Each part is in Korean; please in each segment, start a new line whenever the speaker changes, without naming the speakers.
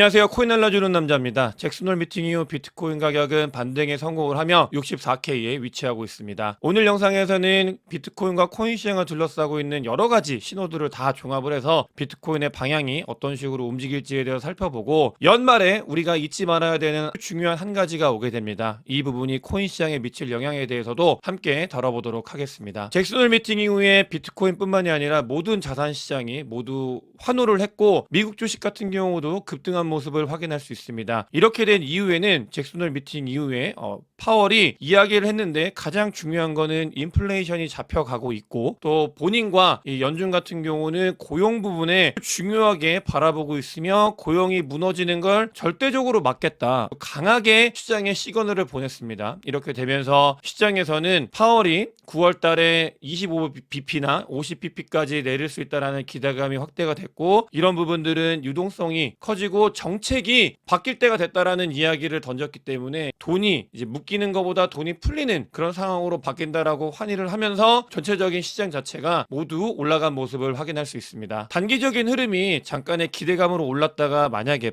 안녕하세요. 코인 알려주는 남자입니다. 잭슨홀 미팅 이후 비트코인 가격은 반등에 성공을 하며 64K에 위치하고 있습니다. 오늘 영상에서는 비트코인과 코인 시장을 둘러싸고 있는 여러 가지 신호들을 다 종합을 해서 비트코인의 방향이 어떤 식으로 움직일지에 대해서 살펴보고 연말에 우리가 잊지 말아야 되는 중요한 한 가지가 오게 됩니다. 이 부분이 코인 시장에 미칠 영향에 대해서도 함께 다뤄보도록 하겠습니다. 잭슨홀 미팅 이후에 비트코인뿐만이 아니라 모든 자산 시장이 모두 환호를 했고 미국 주식 같은 경우도 급등한 모습을 확인할 수 있습니다. 이렇게 된 이후에는 잭슨홀 미팅 이후에 파월이 이야기를 했는데 가장 중요한 거는 인플레이션이 잡혀가고 있고 또 본인과 이 연준 같은 경우는 고용 부분에 중요하게 바라보고 있으며 고용이 무너지는 걸 절대적으로 막겠다. 강하게 시장에 시그널을 보냈습니다. 이렇게 되면서 시장에서는 파월이 9월 달에 25bp나 50bp까지 내릴 수 있다는 기대감이 확대가 됐고 이런 부분들은 유동성이 커지고 정책이 바뀔 때가 됐다라는 이야기를 던졌기 때문에 돈이 이제 묶이는 것보다 돈이 풀리는 그런 상황으로 바뀐다라고 환희를 하면서 전체적인 시장 자체가 모두 올라간 모습을 확인할 수 있습니다. 단기적인 흐름이 잠깐의 기대감으로 올랐다가 만약에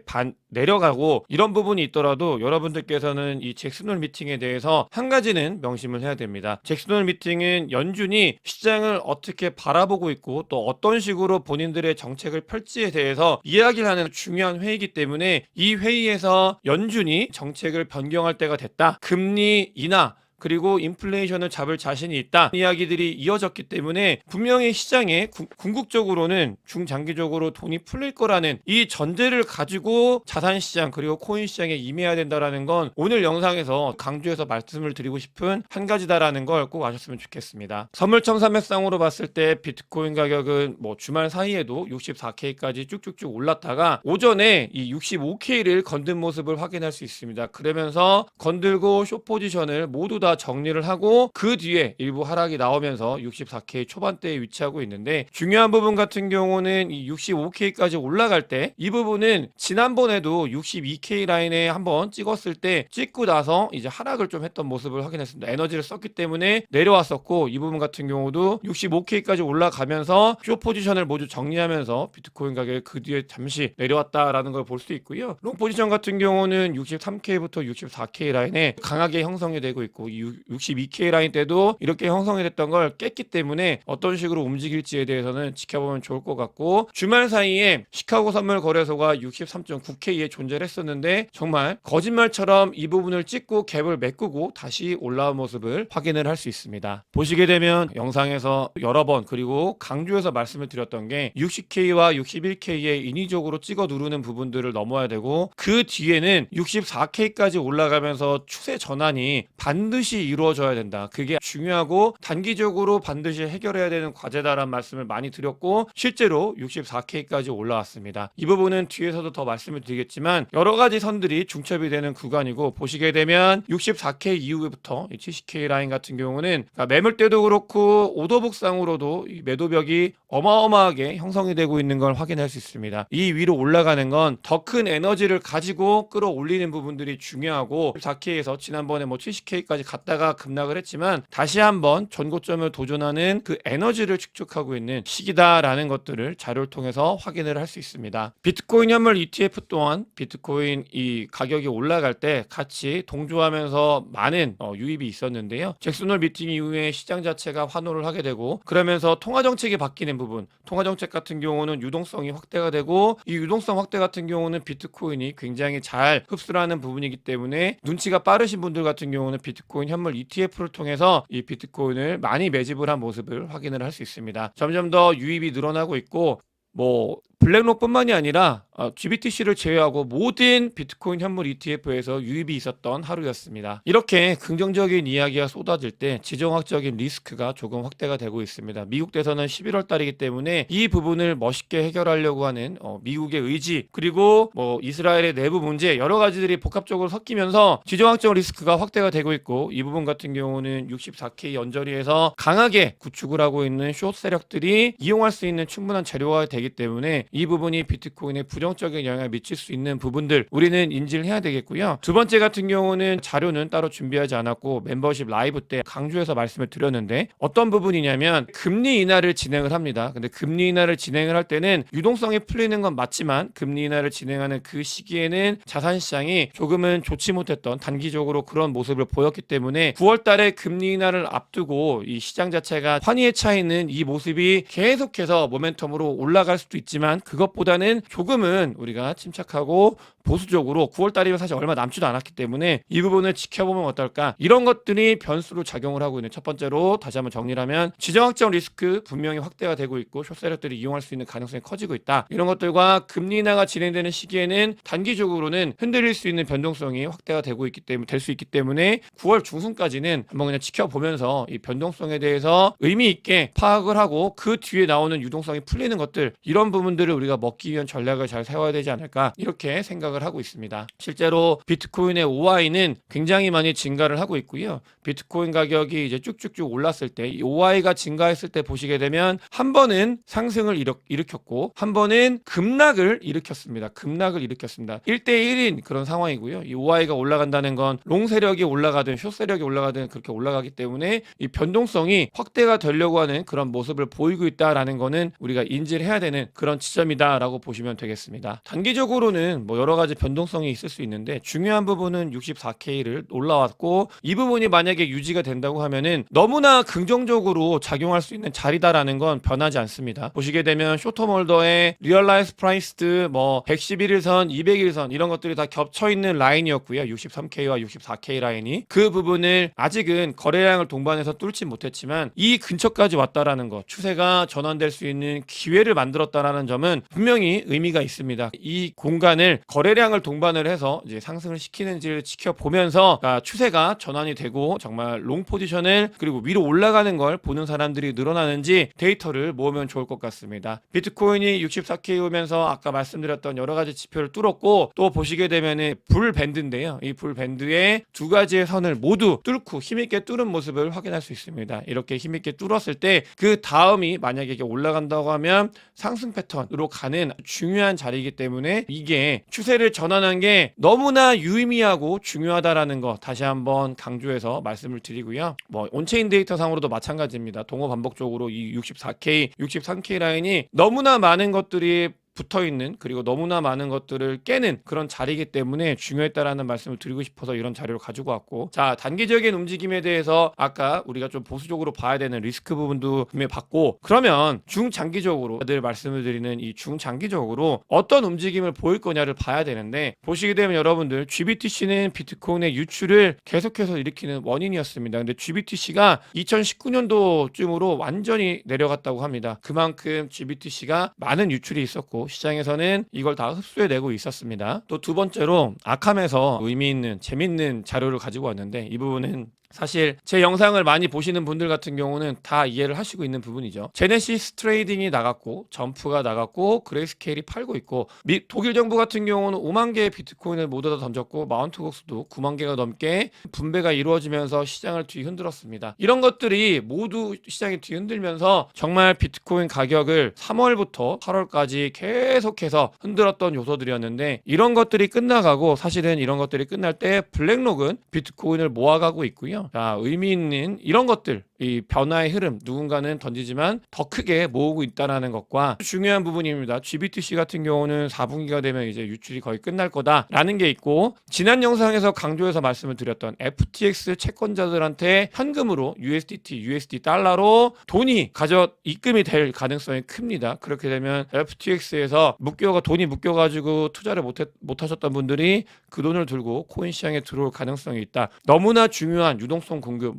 내려가고 이런 부분이 있더라도 여러분들께서는 이 잭슨홀 미팅에 대해서 한 가지는 명심을 해야 됩니다. 잭슨홀 미팅은 연준이 시장을 어떻게 바라보고 있고 또 어떤 식으로 본인들의 정책을 펼지에 대해서 이야기를 하는 중요한 회의이기 때문에 이 회의에서 연준이 정책을 변경할 때가 됐다. 금리 인하 그리고 인플레이션을 잡을 자신이 있다. 이야기들이 이어졌기 때문에 분명히 시장에 궁극적으로는 중장기적으로 돈이 풀릴 거라는 이 전제를 가지고 자산시장 그리고 코인 시장에 임해야 된다는 건 오늘 영상에서 강조해서 말씀을 드리고 싶은 한 가지다라는 걸 꼭 아셨으면 좋겠습니다. 선물청산매상으로 봤을 때 비트코인 가격은 주말 사이에도 64K까지 쭉쭉쭉 올랐다가 오전에 이 65K를 건든 모습을 확인할 수 있습니다. 그러면서 건들고 숏포지션을 모두 다 정리를 하고 그 뒤에 일부 하락이 나오면서 64K 초반대에 위치하고 있는데 중요한 부분 같은 경우는 이 65K까지 올라갈 때 이 부분은 지난번에도 62K 라인에 한번 찍었을 때 찍고 나서 이제 하락을 좀 했던 모습을 확인했습니다. 에너지를 썼기 때문에 내려왔었고 이 부분 같은 경우도 65K까지 올라가면서 숏 포지션을 모두 정리하면서 비트코인 가격이 그 뒤에 잠시 내려왔다라는 걸 볼 수 있고요. 롱 포지션 같은 경우는 63K부터 64K 라인에 강하게 형성이 되고 있고 62K 라인 때도 이렇게 형성이 됐던 걸 깼기 때문에 어떤 식으로 움직일지에 대해서는 지켜보면 좋을 것 같고 주말 사이에 시카고 선물 거래소가 63.9K에 존재를 했었는데 정말 거짓말처럼 이 부분을 찍고 갭을 메꾸고 다시 올라온 모습을 확인을 할 수 있습니다. 보시게 되면 영상에서 여러 번 그리고 강조해서 말씀을 드렸던 게 60K와 61K에 인위적으로 찍어 누르는 부분들을 넘어야 되고 그 뒤에는 64K까지 올라가면서 추세 전환이 반드시 이루어져야 된다. 그게 중요하고 단기적으로 반드시 해결해야 되는 과제다라는 말씀을 많이 드렸고 실제로 64K까지 올라왔습니다. 이 부분은 뒤에서도 더 말씀을 드리겠지만 여러 가지 선들이 중첩이 되는 구간이고 보시게 되면 64K 이후부터 70K 라인 같은 경우는 매물대도 그렇고 오더북상으로도 이 매도벽이 어마어마하게 형성이 되고 있는 걸 확인할 수 있습니다. 이 위로 올라가는 건 더 큰 에너지를 가지고 끌어올리는 부분들이 중요하고 4K에서 지난번에 70K까지 갔다가 급락을 했지만 다시 한번 전고점을 도전하는 그 에너지를 축적하고 있는 시기다라는 것들을 자료를 통해서 확인을 할 수 있습니다. 비트코인 현물 ETF 또한 비트코인 이 가격이 올라갈 때 같이 동조하면서 많은 유입이 있었는데요. 잭슨홀 미팅 이후에 시장 자체가 환호를 하게 되고 그러면서 통화정책이 바뀌는 부분 통화정책 같은 경우는 유동성이 확대가 되고 이 유동성 확대 같은 경우는 비트코인이 굉장히 잘 흡수를 하는 부분이기 때문에 눈치가 빠르신 분들 같은 경우는 비트코인 현물 ETF를 통해서 이 비트코인을 많이 매집을 한 모습을 확인을 할 수 있습니다. 점점 더 유입이 늘어나고 있고 블랙록뿐만이 아니라 GBTC를 제외하고 모든 비트코인 현물 ETF에서 유입이 있었던 하루였습니다. 이렇게 긍정적인 이야기가 쏟아질 때 지정학적인 리스크가 조금 확대가 되고 있습니다. 미국 대선은 11월 달이기 때문에 이 부분을 멋있게 해결하려고 하는 미국의 의지 그리고 이스라엘의 내부 문제 여러 가지들이 복합적으로 섞이면서 지정학적 리스크가 확대가 되고 있고 이 부분 같은 경우는 64K 언저리에서 강하게 구축을 하고 있는 숏 세력들이 이용할 수 있는 충분한 재료가 되기 때문에 이 부분이 비트코인에 부정적인 영향을 미칠 수 있는 부분들 우리는 인지를 해야 되겠고요. 두 번째 같은 경우는 자료는 따로 준비하지 않았고 멤버십 라이브 때 강조해서 말씀을 드렸는데 어떤 부분이냐면 금리 인하를 진행을 합니다. 근데 금리 인하를 진행을 할 때는 유동성이 풀리는 건 맞지만 금리 인하를 진행하는 그 시기에는 자산 시장이 조금은 좋지 못했던 단기적으로 그런 모습을 보였기 때문에 9월 달에 금리 인하를 앞두고 이 시장 자체가 환희에 차 있는 이 모습이 계속해서 모멘텀으로 올라갈 수도 있지만 그것보다는 조금은 우리가 침착하고 보수적으로 9월 달이면 사실 얼마 남지도 않았기 때문에 이 부분을 지켜보면 어떨까? 이런 것들이 변수로 작용을 하고 있는 첫 번째로 다시 한번 정리를 하면 지정학적 리스크 분명히 확대가 되고 있고 숏세력들이 이용할 수 있는 가능성이 커지고 있다. 이런 것들과 금리 인하가 진행되는 시기에는 단기적으로는 흔들릴 수 있는 변동성이 확대가 되고 있기 때문에 될 수 있기 때문에 9월 중순까지는 한번 그냥 지켜보면서 이 변동성에 대해서 의미 있게 파악을 하고 그 뒤에 나오는 유동성이 풀리는 것들 이런 부분들을 우리가 먹기 위한 전략을 잘 세워야 되지 않을까 이렇게 생각을 하고 있습니다. 실제로 비트코인의 OI는 굉장히 많이 증가를 하고 있고요. 비트코인 가격이 이제 쭉쭉쭉 올랐을 때 이 OI가 증가했을 때 보시게 되면 한 번은 상승을 일으켰고 한 번은 급락을 일으켰습니다. 1대1인 그런 상황이고요. 이 OI가 올라간다는 건 롱 세력이 올라가든 숏 세력이 올라가든 그렇게 올라가기 때문에 이 변동성이 확대가 되려고 하는 그런 모습을 보이고 있다라는 거는 우리가 인지를 해야 되는 그런 지점이다라고 보시면 되겠습니다. 단기적으로는 뭐 여러 가지 변동성이 있을 수 있는데 중요한 부분은 64K를 올라왔고 이 부분이 만약에 유지가 된다고 하면은 너무나 긍정적으로 작용할 수 있는 자리다라는 건 변하지 않습니다. 보시게 되면 쇼텀 홀더의 리얼라이즈 프라이스드 뭐 111일선, 200일선 이런 것들이 다 겹쳐 있는 라인이었고요. 63K와 64K 라인이 그 부분을 아직은 거래량을 동반해서 뚫지 못했지만 이 근처까지 왔다라는 것, 추세가 전환될 수 있는 기회를 만들었다라는 점은 분명히 의미가 있습니다. 이 공간을 거래량을 동반을 해서 이제 상승을 시키는지를 지켜보면서 추세가 전환이 되고 정말 롱 포지션을 그리고 위로 올라가는 걸 보는 사람들이 늘어나는지 데이터를 모으면 좋을 것 같습니다. 비트코인이 64K 오면서 아까 말씀드렸던 여러 가지 지표를 뚫었고 또 보시게 되면은 불 밴드인데요. 이 불 밴드의 두 가지의 선을 모두 뚫고 힘있게 뚫은 모습을 확인할 수 있습니다. 이렇게 힘있게 뚫었을 때 그 다음이 만약에 이게 올라간다고 하면 상승 패턴으로 가는 중요한 자리이기 때문에 이게 추세를 전환한 게 너무나 유의미하고 중요하다라는 거 다시 한번 강조해서 말씀을 드리고요. 뭐 온체인 데이터 상으로도 마찬가지입니다. 동호 반복적으로 이 64K, 63K 라인이 너무나 많은 것들이 붙어있는 그리고 너무나 많은 것들을 깨는 그런 자리이기 때문에 중요했다라는 말씀을 드리고 싶어서 이런 자료를 가지고 왔고 자 단기적인 움직임에 대해서 아까 우리가 좀 보수적으로 봐야 되는 리스크 부분도 분명히 봤고 그러면 중장기적으로 늘 말씀을 드리는 이 중장기적으로 어떤 움직임을 보일 거냐를 봐야 되는데 보시게 되면 여러분들 GBTC는 비트코인의 유출을 계속해서 일으키는 원인이었습니다. 근데 GBTC가 2019년도쯤으로 완전히 내려갔다고 합니다. 그만큼 GBTC가 많은 유출이 있었고 시장에서는 이걸 다 흡수해내고 있었습니다. 또 두 번째로 아캄에서 의미 있는 재밌는 자료를 가지고 왔는데 이 부분은 사실 제 영상을 많이 보시는 분들 같은 경우는 다 이해를 하시고 있는 부분이죠. 제네시스 트레이딩이 나갔고 점프가 나갔고 그레이스케일이 팔고 있고 독일 정부 같은 경우는 5만 개의 비트코인을 모두 다 던졌고 마운트곡스도 9만 개가 넘게 분배가 이루어지면서 시장을 뒤흔들었습니다. 이런 것들이 모두 시장이 뒤흔들면서 정말 비트코인 가격을 3월부터 8월까지 계속해서 흔들었던 요소들이었는데 이런 것들이 끝나가고 사실은 이런 것들이 끝날 때 블랙록은 비트코인을 모아가고 있고요. 자, 의미 있는 이런 것들 이 변화의 흐름 누군가는 던지지만 더 크게 모으고 있다는 것과 중요한 부분입니다. GBTC 같은 경우는 4분기가 되면 이제 유출이 거의 끝날 거다라는 게 있고 지난 영상에서 강조해서 말씀을 드렸던 FTX 채권자들한테 현금으로 USDT, USD 달러로 돈이 입금이 될 가능성이 큽니다. 그렇게 되면 FTX에서 돈이 묶여가지고 투자를 못하셨던 분들이 그 돈을 들고 코인 시장에 들어올 가능성이 있다. 너무나 중요한 유동성 공급,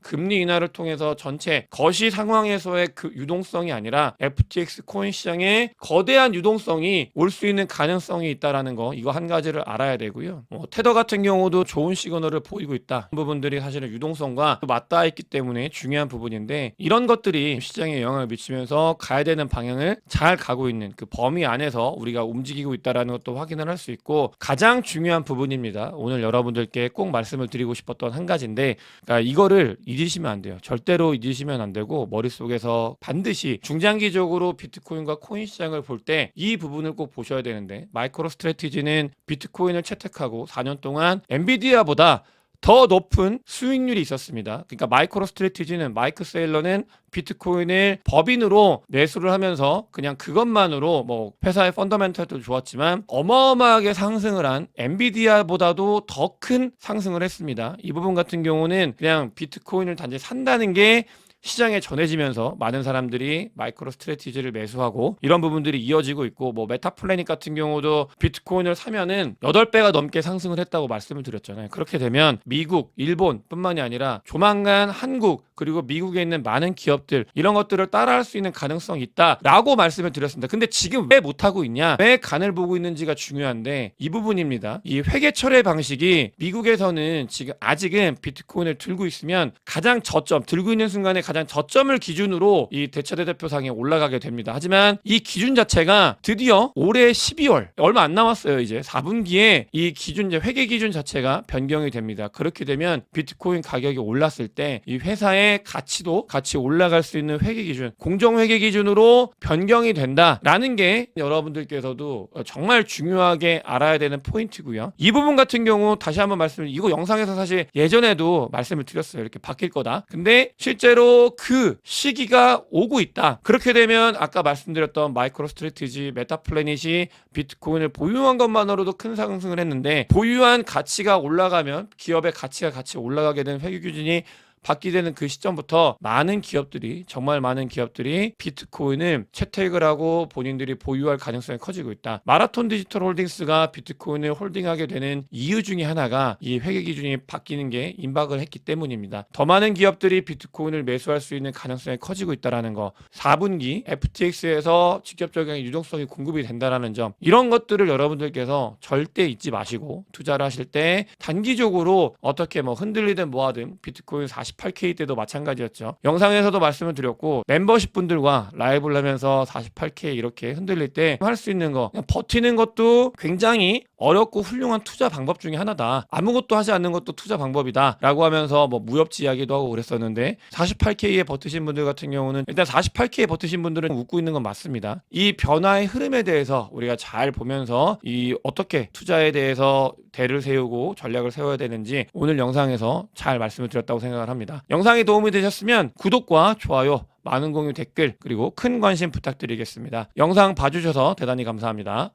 금리 인하를 통해서 전체 거시 상황에서의 그 유동성이 아니라 FTX 코인 시장에 거대한 유동성이 올 수 있는 가능성이 있다라는 거 이거 한 가지를 알아야 되고요. 테더 같은 경우도 좋은 시그널을 보이고 있다. 그 부분들이 사실은 유동성과 맞닿아 있기 때문에 중요한 부분인데 이런 것들이 시장에 영향을 미치면서 가야 되는 방향을 잘 가고 있는 그 범위 안에서 우리가 움직이고 있다라는 것도 확인을 할 수 있고 가장 중요한 부분입니다. 오늘 여러분들께 꼭 말씀을 드리고 싶었던 한 가지인데 있는데, 그러니까 이거를 잊으시면 안 돼요. 절대로 잊으시면 안 되고 머릿속에서 반드시 중장기적으로 비트코인과 코인 시장을 볼 때 이 부분을 꼭 보셔야 되는데, 마이크로 스트래티지는 비트코인을 채택하고 4년 동안 엔비디아보다 더 높은 수익률이 있었습니다. 그러니까 마이크로 스트래티지는, 마이크 세일러는 비트코인을 법인으로 매수를 하면서 그냥 그것만으로 뭐 회사의 펀더멘털도 좋았지만 어마어마하게 상승을 한 엔비디아보다도 더 큰 상승을 했습니다. 이 부분 같은 경우는 그냥 비트코인을 단지 산다는 게 시장에 전해지면서 많은 사람들이 마이크로 스트래티지를 매수하고 이런 부분들이 이어지고 있고, 뭐 메타플래닛 같은 경우도 비트코인을 사면은 8배가 넘게 상승을 했다고 말씀을 드렸잖아요. 그렇게 되면 미국, 일본뿐만이 아니라 조만간 한국, 그리고 미국에 있는 많은 기업들, 이런 것들을 따라할 수 있는 가능성이 있다라고 말씀을 드렸습니다. 근데 지금 왜 못하고 있냐, 왜 간을 보고 있는지가 중요한데 이 부분입니다. 이 회계 철회 방식이 미국에서는 지금 아직은 비트코인을 들고 있으면 가장 저점, 들고 있는 순간에 가장 저점을 기준으로 이 대차대대표상에 올라가게 됩니다. 하지만 이 기준 자체가 드디어 올해 12월, 얼마 안 남았어요. 이제 4분기에 이 기준, 회계 기준 자체가 변경이 됩니다. 그렇게 되면 비트코인 가격이 올랐을 때 이 회사의 가치도 같이 올라갈 수 있는 회계 기준, 공정 회계 기준으로 변경이 된다라는 게 여러분들께서도 정말 중요하게 알아야 되는 포인트고요. 이 부분 같은 경우 다시 한번 이거 영상에서 사실 예전에도 말씀을 드렸어요. 이렇게 바뀔 거다. 근데 실제로 그 시기가 오고 있다. 그렇게 되면 아까 말씀드렸던 마이크로 스트래티지, 메타플래닛이 비트코인을 보유한 것만으로도 큰 상승을 했는데, 보유한 가치가 올라가면 기업의 가치가 같이 올라가게 되는 회계 기준이 받게 되는 그 시점부터 많은 기업들이, 정말 많은 기업들이 비트코인을 채택을 하고 본인들이 보유할 가능성이 커지고 있다. 마라톤 디지털 홀딩스가 비트코인을 홀딩하게 되는 이유 중에 하나가 이 회계 기준이 바뀌는 게 임박을 했기 때문입니다. 더 많은 기업들이 비트코인을 매수할 수 있는 가능성이 커지고 있다는 거, 4분기 FTX에서 직접적인 유동성이 공급이 된다는 점, 이런 것들을 여러분들께서 절대 잊지 마시고 투자를 하실 때 단기적으로 어떻게 뭐 흔들리든 뭐하든, 비트코인 48K 때도 마찬가지였죠. 영상에서도 말씀을 드렸고, 멤버십 분들과 라이브를 하면서 48K 이렇게 흔들릴 때 할 수 있는 거, 그냥 버티는 것도 굉장히 어렵고 훌륭한 투자 방법 중에 하나다. 아무것도 하지 않는 것도 투자 방법이다 라고 하면서 뭐 무협지 이야기도 하고 그랬었는데, 48K에 버티신 분들 같은 경우는, 일단 48K에 버티신 분들은 웃고 있는 건 맞습니다. 이 변화의 흐름에 대해서 우리가 잘 보면서 이 어떻게 투자에 대해서 대를 세우고 전략을 세워야 되는지 오늘 영상에서 잘 말씀을 드렸다고 생각을 합니다. 영상이 도움이 되셨으면 구독과 좋아요, 많은 공유, 댓글, 그리고 큰 관심 부탁드리겠습니다. 영상 봐주셔서 대단히 감사합니다.